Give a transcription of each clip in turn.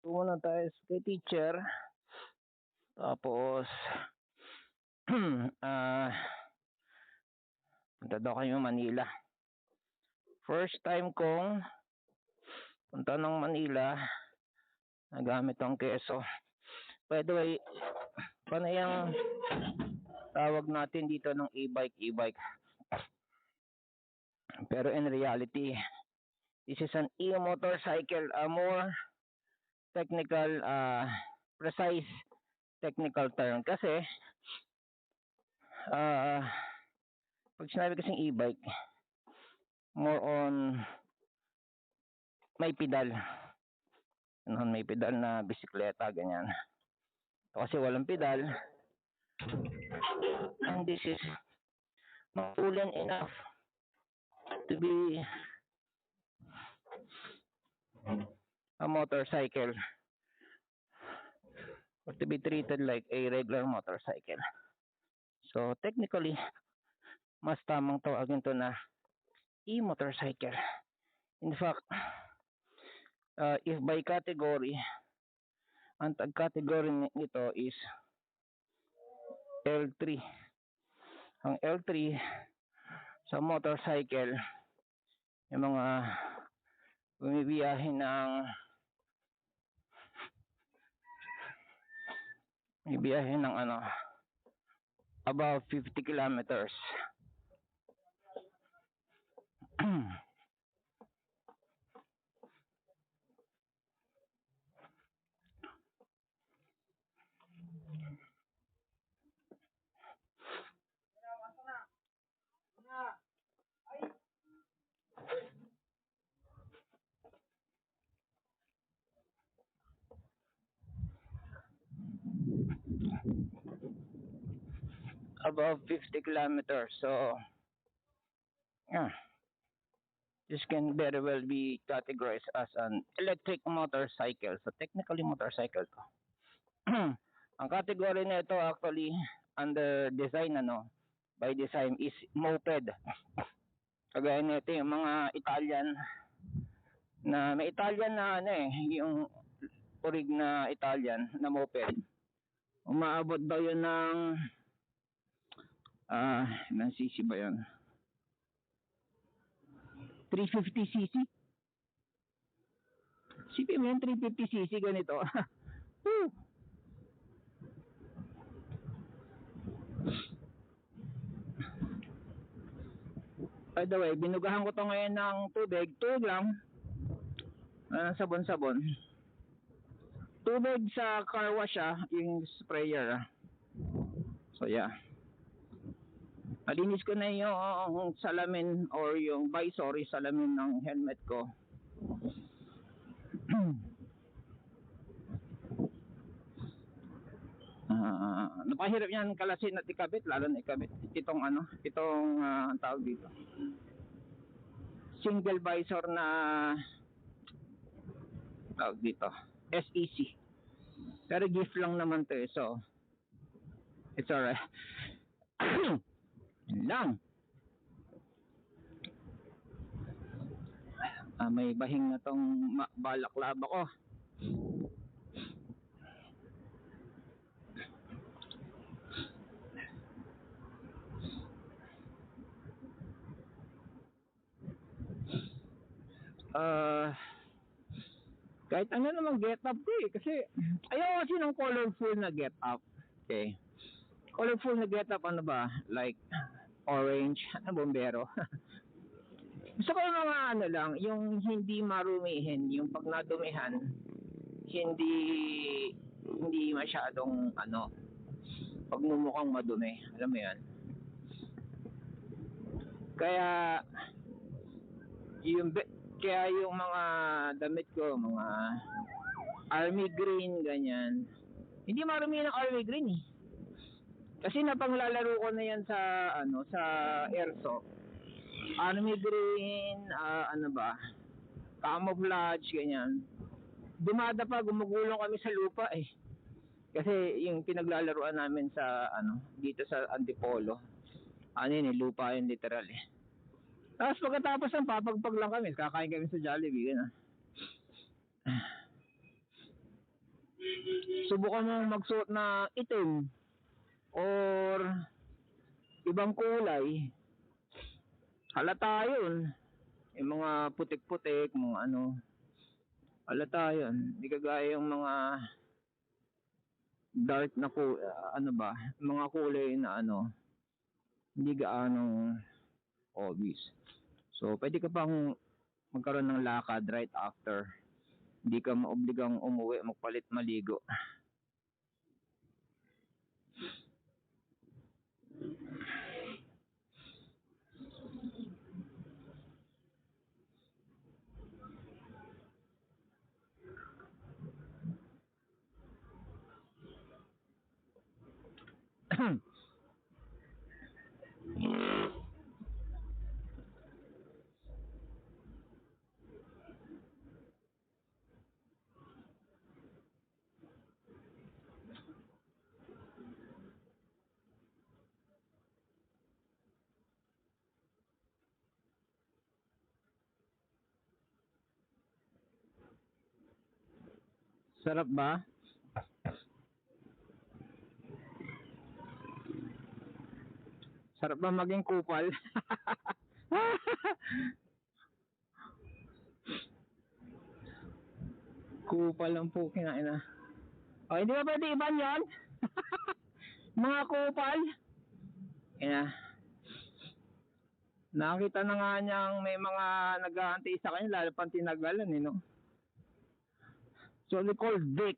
muna tayo kay teacher. Tapos, punta daw kayo Manila. First time kong punta ng Manila, nagamit ang keso. By the way, paano yung tawag natin dito ng e-bike? Pero in reality, this is an e-motorcycle, a more technical, precise technical term. Kasi, pag sinabi kasing e-bike, more on may pedal. May pedal na bisikleta, ganyan. Kasi walang pedal. And this is makulan enough to be a motorcycle or to be treated like a regular motorcycle. So technically, mas tamang tawagin to na e-motorcycle. In fact, if by category, ang tag-category nito is L3. Ang L3 sa motorcycle, yung mga bumibiyahe ng about 50 kilometers. Above 50 kilometers. So, yeah, this can very well be categorized as an electric motorcycle. So, technically motorcycle to. Ang category na ito actually under design, by design is moped. Kagaya nito yung mga Italian na may Italian na yung orig na Italian na moped. Umaabot daw yun ng ilang cc ba yun? 350cc? Sipin mo yun, 350cc ganito. By the way, binugahan ko to ngayon ng tubig lang. Sabon-sabon. Tubig sa car wash, yung sprayer. So yeah. Malinis ko na yung salamin or yung visor, salamin ng helmet ko. Napahirap yan kalasin at ikabit, lalo na ikabit itong tawag dito, single visor na tawag dito, SEC. Pero gift lang naman to, so it's alright. Lang may bahing na tong balaklava ko. Kahit ano namang get up ko kasi ayaw kasi ng colorful na get up. Okay, colorful na get up, ano ba, like orange, bombero. Gusto ko yung mga lang, yung hindi marumihin, yung pag nadumihan hindi masyadong pag mumukhang madumi, alam mo yan. Kaya yung mga damit ko, mga army green, ganyan, hindi marumi ng army green kasi napanglalaro ko na yan sa sa airsoft. Army green, camouflage, ganyan. Dumadapa, gumugulong kami sa lupa kasi yung pinaglalaruan namin sa dito sa Antipolo, lupa yun literal Tapos pagkatapos ng papagpag lang kami, kakain kami sa Jollibee, gano'n. Subukan mo magsuot na itim or ibang kulay. Halata yun. Yung mga putik-putik, mga ano. Halata yun. Hindi kagaya yung mga dark na ano ba, mga kulay na ano, hindi gaano obvious. So, pwede ka pang magkaroon ng lakad right after. Hindi ka maobligang umuwi, magpalit, maligo. Sarap ba? Sarap ba maging kupal? Kupal ang po kinain na. O, hindi ba pwede iban yan? Mga kupal? Yan. Nakita na nga niyang may mga nag-aantay sa kanya, lalo pang tinagalan eh, no? So, they call Vic.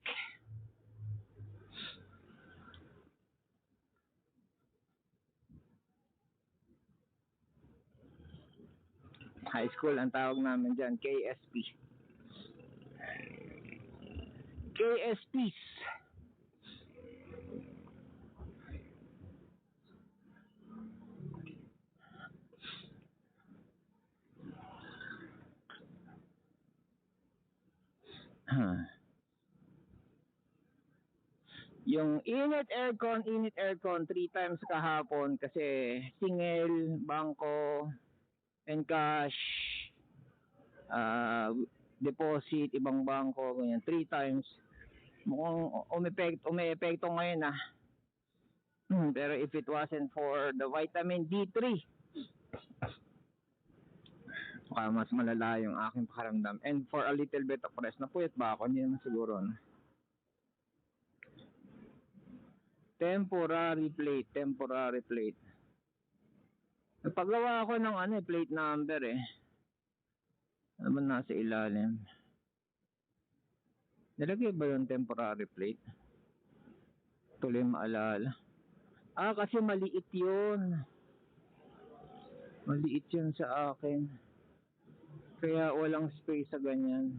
High school ang tawag namin dyan, KSP. KSPs. Yung init aircon 3 times kahapon kasi singel, bangko, and cash, deposit, ibang bangko, ganyan, 3 times. Mukhang umepekto ngayon ah. Pero if it wasn't for the vitamin D3, mas malala yung aking pakaramdam. And for a little bit of rest, napuyat ba ako? Hindi naman siguro. Temporary plate. Nagpagawa ako ng plate number eh. Ano ba nasa ilalim? Nilagay ba yung temporary plate? Tuloy maalala. Kasi maliit yun. Maliit yun sa akin. Kaya walang space sa ganyan.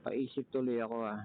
Paisip tuloy ako ah.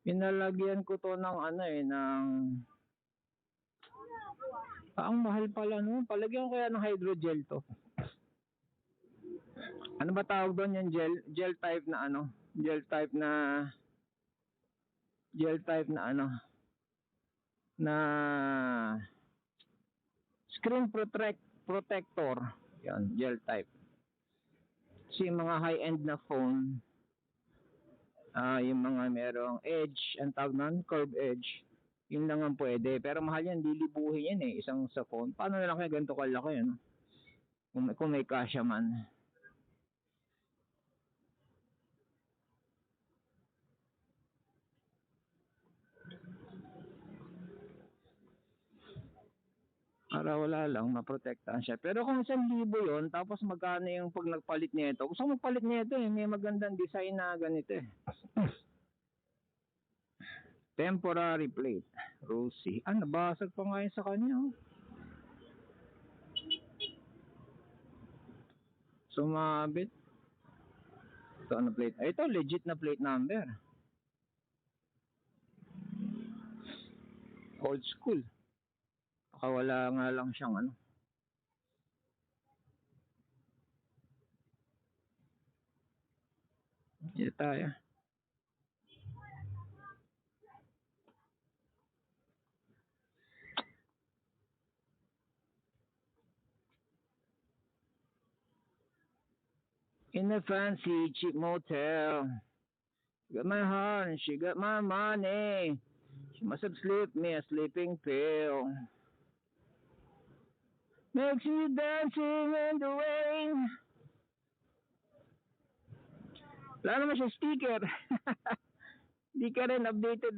Pinalagyan ko to ng ang mahal pala no. Palagyan ko kaya ng hydrogel to. Ano ba tawag doon yung gel type na na screen protector. Yan, gel type. Kasi mga high-end na phone, yung mga merong edge, ang tawag nun, curve edge, yun lang ang pwede. Pero mahal yan, lilibuhin yan eh, isang sa phone. Paano na lang kaya ganito kalaki, ano? Kung may kasya man. Para wala lang, maprotektahan siya. Pero kung 1,000 yun, tapos magkano yung pag nagpalit nito? Gusto ko magpalit nito eh, may magandang design na ganito eh. Temporary plate, Rosie. Ah, nabasag pa nga yun sa kanya. Oh. Sumabit. Ito ano plate? Ay, ito legit na plate number. Old school. Baka wala nga lang siyang ano. Dito tayo. In a fancy cheap motel. She got my heart and she got my money. She must have slipped me a sleeping pill. Makes you dancing in the rain. Wala naman siya sticker. Di ka rin updated,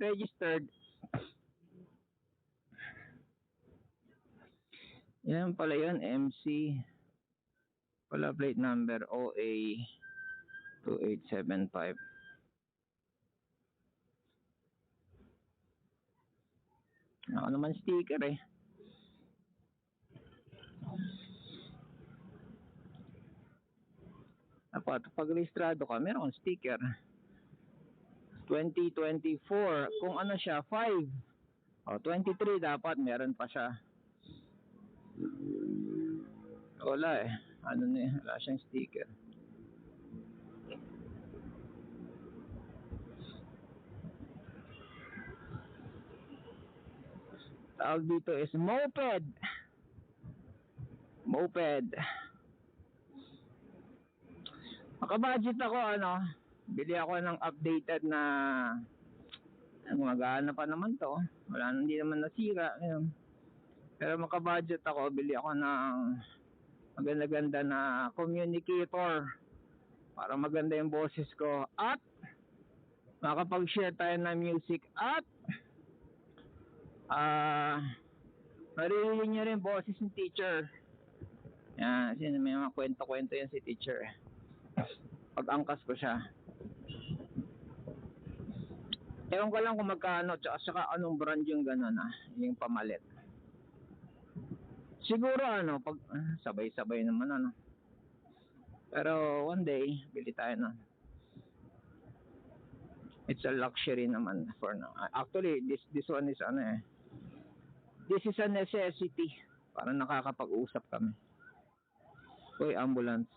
registered. Yan pala yun, MC. Pala plate number OA 2875. Ako naman sticker eh. Dapat pag rehistrado ka, meron kang sticker. 2024, kung ano siya, 5. O, 23 dapat, meron pa siya. Wala eh. Ano na eh, wala siyang sticker. Tawag dito is moped. Moped. Makabudget ako ano, bili ako ng updated na gumagana pa naman to. Wala nang, hindi naman nasira. Pero makabudget ako, bili ako ng maganda-ganda na communicator para maganda yung boses ko at makapag-share tayo ng music at maririnig nyo rin boses ng teacher. Yan, kasi may mga kwento-kwento yan si teacher. Pag-angkas ko siya. Ewan ko lang kung magkano, tsaka anong brand yung gano'n yung pamalit. Siguro ano, pag sabay-sabay naman ano. Pero one day, bili tayo na. It's a luxury naman for now. Actually, this one is ano eh. This is a necessity para nakakapag-usap kami. Uy, ambulance.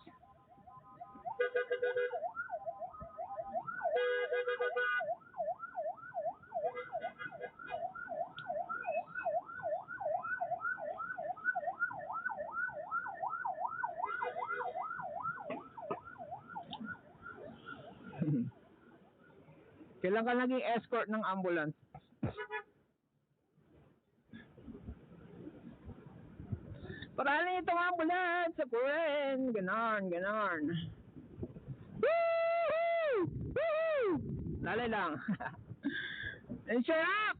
Kailan ka naging escort ng ambulance? Parang itong ambulance sa kuwen. Ganon. Woo! Woo! Lalay lang. Ensure up!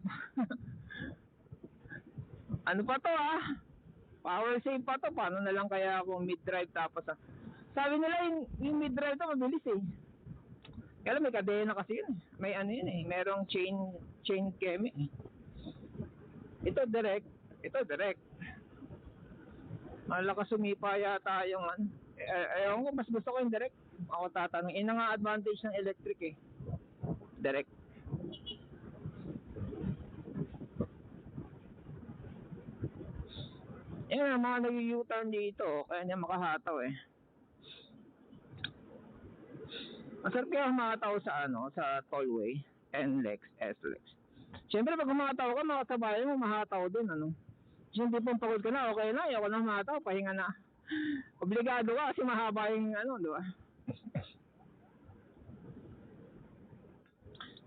Ano pa to Power save pa to. Paano na lang kaya kung mid-drive tapos sabi nila yung mid-drive to mabilis eh. Kaya may kadena kasi yun. May ano yun eh. Merong chain kemi eh. Ito direct. Malakas sumipa yata yung ano. Ewan ko, mas gusto ko yung direct. Ako tatanong. Ina nga advantage ng electric eh. Direct. Yan, mga nag-U-turn dito. Kaya niya makahataw eh. Masarap kaya humataw sa sa tollway. NLEX, SLEX. Siyempre pag humataw ka, makasabay mo, mahataw din Hindi pong pagod ka na, okay na, ayaw ko na humataw, pahinga na. Obligado ka kasi mahaba yung di ba?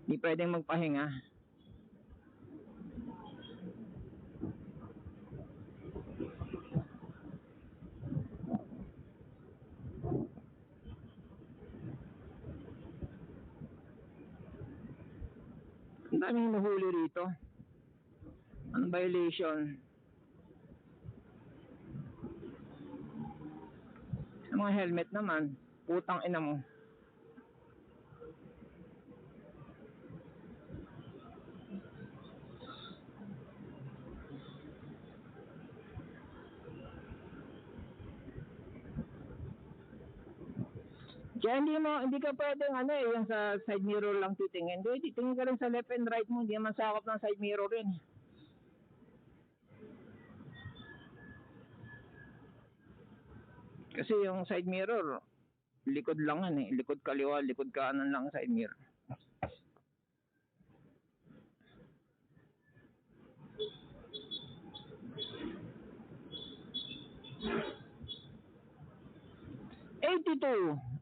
Hindi pwedeng magpahinga. Ang daming nahuli rito. Anong violation? Mga helmet naman, putang ina mo. Kaya hindi ka pwedeng yung sa side mirror lang titingin. Hindi, titingin ka rin sa left and right mo, hindi naman sakop ng side mirror rin. Kasi yung side mirror, likod lang likod kaliwa, likod kanan lang side mirror.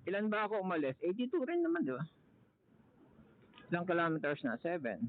Ilan ba ako umalis? 82 rin naman, di ba? Ilang kilometers na? 7.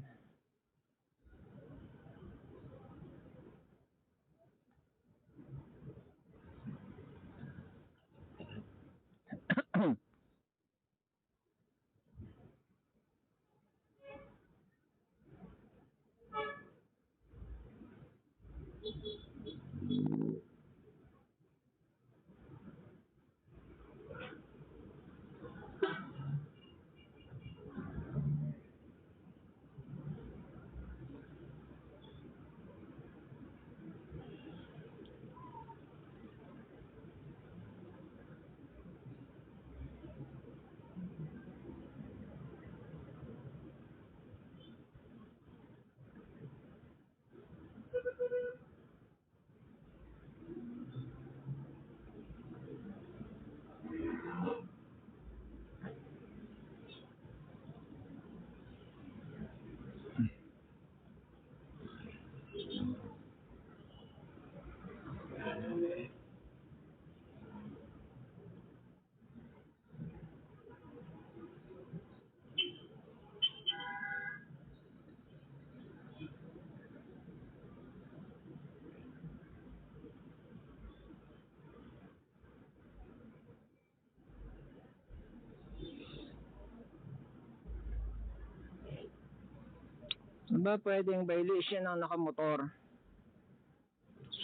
Ba pwedeng violation ng nakamotor?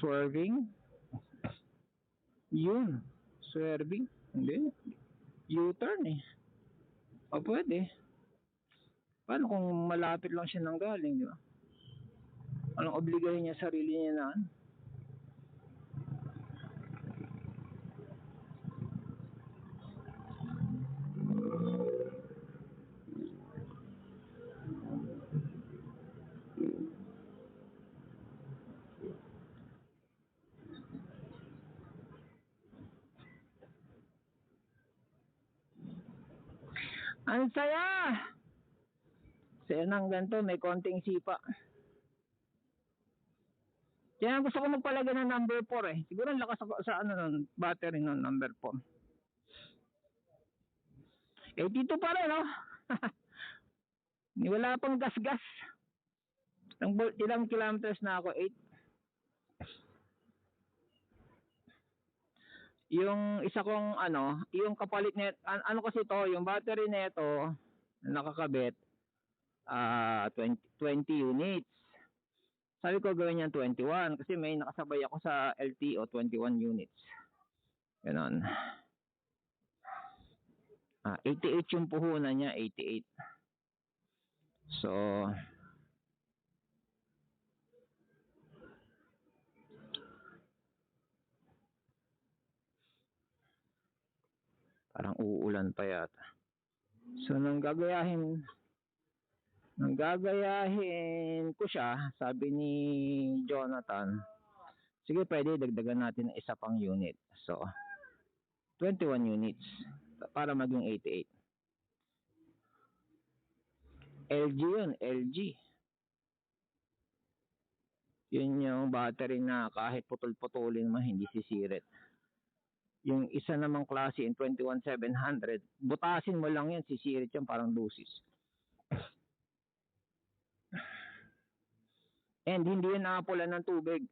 Swerving? Yun. Swerving? Hindi. U-turn O pwede. Paano kung malapit lang siya nang galing, di ba? Anong obligahin niya sarili niya na Ang saya! Saya ng ganito, may konting sipa. Kaya gusto ko magpalagay ng number 4 Siguro ang lakas ako sa battery ng number 4. 82 pa rin, no? Wala pang gas-gas. Ilang kilometers na ako? 8. Yung isa kong yung kapalit net, kasi to, yung battery nito nakakabit 20 units. Sabi ko gawin niyan 21 kasi may nakasabay ako sa LTO 21 units. Ganon. 88 yung puhunan niya, 88. So parang uulan pa yata. So nang gagayahin ko siya, sabi ni Jonathan, sige pwede dagdagan natin ng isa pang unit. So 21 units para maging 88. LG yun, LG. Yun yung battery na kahit putol-putulin mo hindi sisirit. Yung isa namang klase in 21700, butasin mo lang yan, sisirit yan parang lusis. And hindi yun nakapulan ng tubig.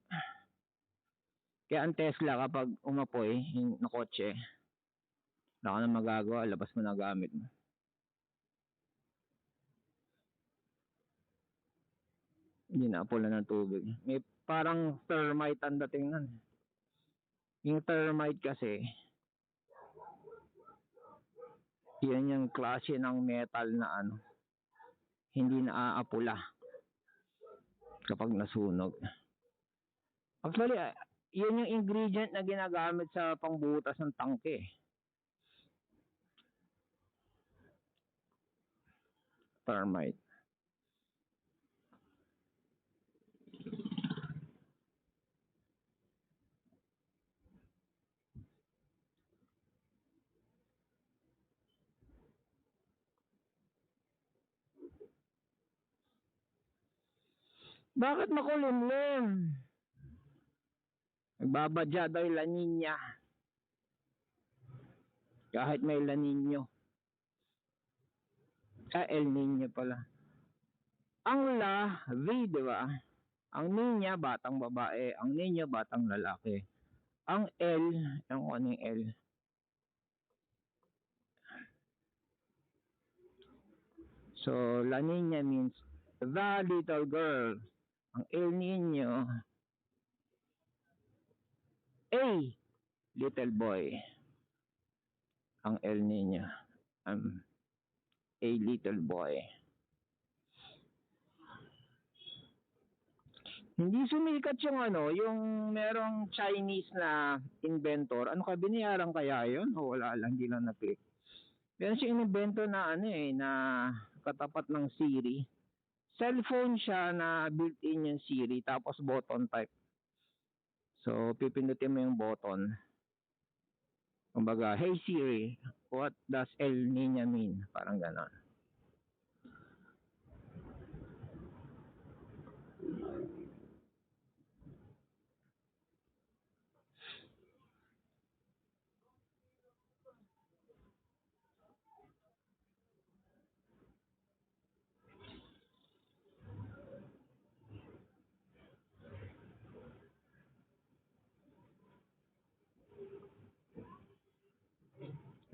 Kaya ang Tesla kapag umapoy na kotse, wala ka na magagawa, labas mo na gamit mo. Hindi nakapulan ng tubig. May parang thermite ang dating nun. Yung thermite kasi Yan yung klase ng metal na ano, hindi naaapula kapag nasunog. Actually, yun yung ingredient na ginagamit sa pangbutas ng tangke. Thermite. Bakit makulimlim? Nagbabadya daw yung La Nina. Kahit may La Nino. El Nino pala. Ang La, V, di ba? Ang Nina, batang babae. Ang Nino, batang lalaki. Ang L, yung anong L? So, La Nina means the little girl. Ang El Nino, A, little boy. Ang El Nino, a little boy. Hindi sumikat yung ano, yung merong Chinese na inventor. Ano ka, binayaran kaya yun? O wala lang, hindi lang na-click. Meron siya inventor na ano na katapat ng Siri. Cellphone siya na built-in yung Siri, tapos button type. So, pipindutin mo yung button. Kumbaga, hey Siri, what does El Nino mean? Parang ganon.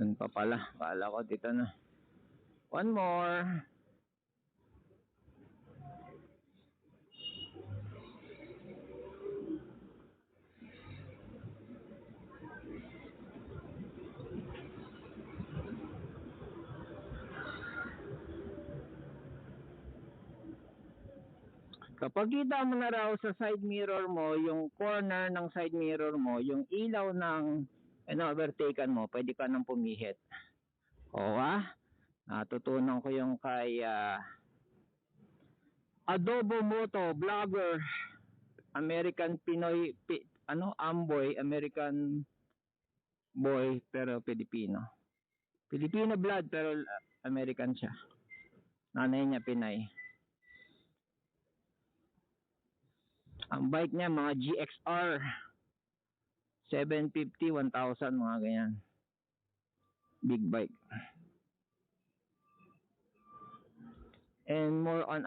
Yun pa pala. Kala ko dito na. One more. Kapag kita mo na raw sa side mirror mo, yung corner ng side mirror mo, yung ilaw ng overtaken mo, pwede ka nang pumihit. O natutunan ko yung kay Adobo Moto vlogger, American Pinoy, Amboy, American boy pero Pilipino. Filipino blood pero American siya. Nanay niya Pinay. Ang bike niya mga GXR 750, 1,000 mga ganyan. Big bike. And more on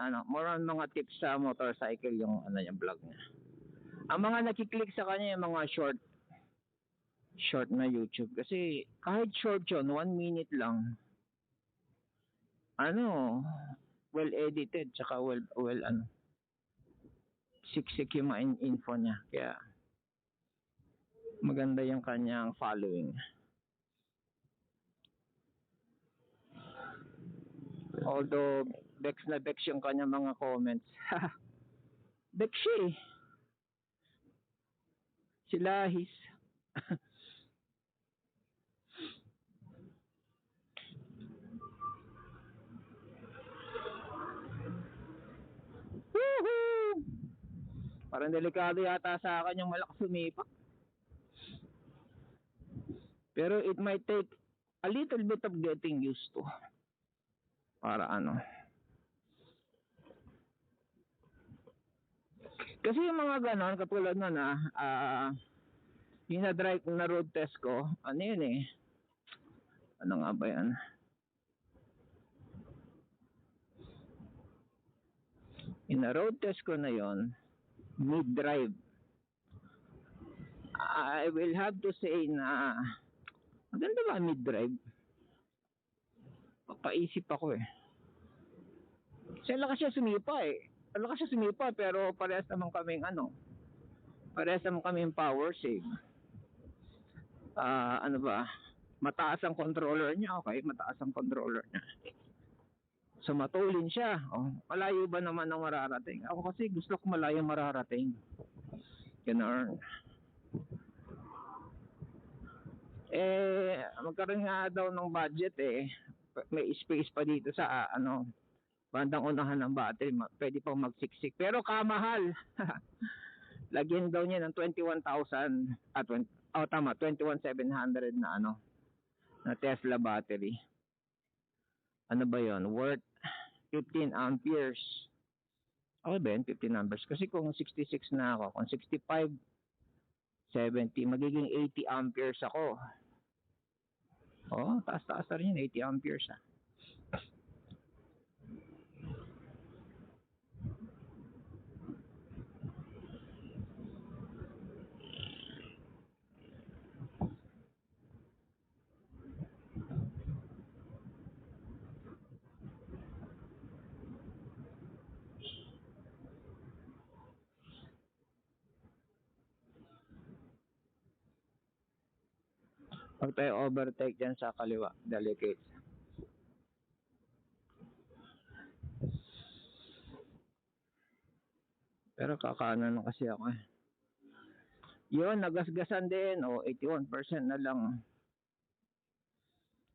mga tips sa motorcycle yung yung vlog niya. Ang mga nakiklik sa kanya yung mga short na YouTube kasi kahit short yun 1 minute lang. Well edited tsaka well siksik yung mga info niya kaya maganda yung kanyang following. Although Bex na Bex yung kanyang mga comments. Bex siya eh. Sila his. Woohoo! Parang delikado yata sa akin yung malakas sumipak. Pero it might take a little bit of getting used to. Para kasi yung mga ganon katulad nun yung na-drive na road test ko yun eh, ano nga ba yan, yung na road test ko na yon mid drive, I will have to say na maganda ba mid drive? Papaisip ako eh kasi lakas siya sumipa pero parehas naman kaming power save. Mataas ang controller niya, okay, mataas ang controller niya. So matulin siya. Oh, malayo ba naman ang mararating? Ako kasi gusto ko malayo mararating. Ganun. Magkaroon nga daw ng budget may space pa dito sa bandang unahan ng battery, pwede pang magsiksik pero kamahal. Lagyan daw niya ng 21,000 tama, 21,700 na na Tesla battery. Ano ba yon, worth 15 amperes. Okay ba yun, 15 amperes? Kasi kung 66 na ako, kung 65, 70, magiging 80 amperes ako. Oh, taas-taas na rin yun, 80 amperes ah. Pag tayo overtake dyan sa kaliwa, delicate. Pero kakanan kasi ako eh. Yun, nagasgasan din. 81% na lang.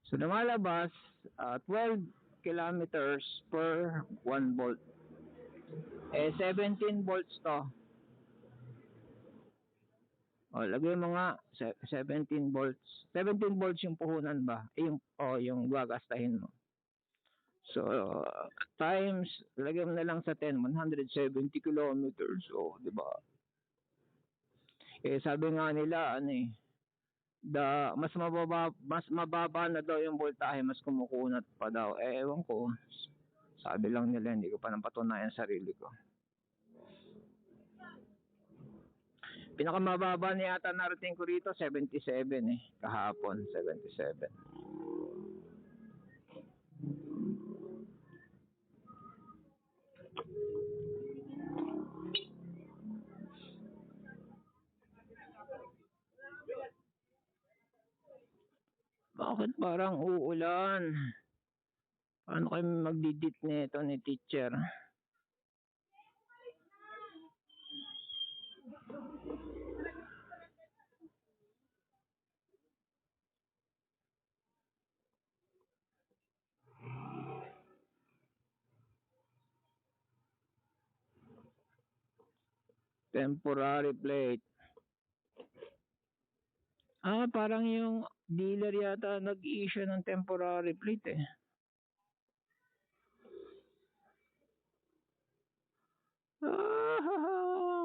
So lumalabas 12 kilometers per 1 volt. 17 volts to. Lagay mo nga 17 volts. 17 volts yung puhunan ba? Yung gagastahin mo. So times, lagay mo na lang sa 10, 170 kilometers. Di ba? Sabi nga nila mas mababa na daw yung voltahe, mas kumukunat pa daw. Ewan ko. Sabi lang nila, hindi ko pa napatunayan sarili ko. Pinakamababa na yata narating ko rito 77 kahapon 77. Bakit parang uulan? Paano kayo magdidit nito ni teacher? Temporary plate. Parang yung dealer yata nag-issue ng temporary plate eh.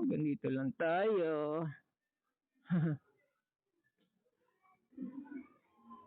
Ganito lang tayo.